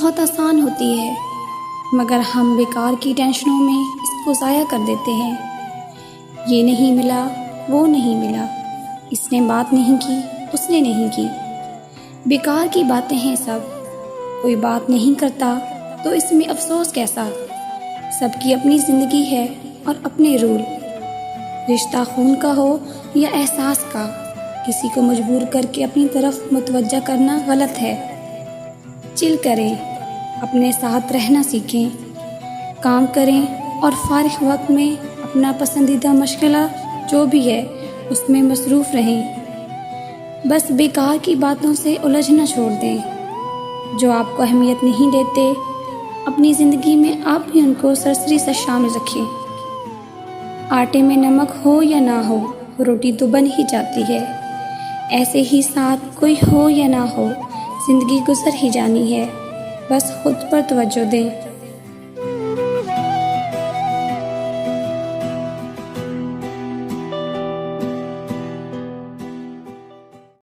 बहुत आसान होती है, मगर हम बेकार की टेंशनों में इसको ज़ाया कर देते हैं। ये नहीं मिला, वो नहीं मिला, इसने बात नहीं की, उसने नहीं की। बेकार की बातें हैं सब, कोई बात नहीं करता तो इसमें अफसोस कैसा। सबकी अपनी ज़िंदगी है और अपने रूल। रिश्ता खून का हो या एहसास का, किसी को मजबूर करके अपनी तरफ मुतवज्जा करना गलत है। चिल करें, अपने साथ रहना सीखें, काम करें और फारिग वक्त में अपना पसंदीदा मशगला जो भी है उसमें मसरूफ़ रहें। बस बेकार की बातों से उलझना छोड़ दें। जो आपको अहमियत नहीं देते, अपनी ज़िंदगी में आप भी उनको सरसरी से शामिल रखें। आटे में नमक हो या ना हो, रोटी तो बन ही जाती है। ऐसे ही साथ कोई हो या ना हो, ज़िंदगी गुजर ही जानी है। बस खुद पर तवज्जो दें।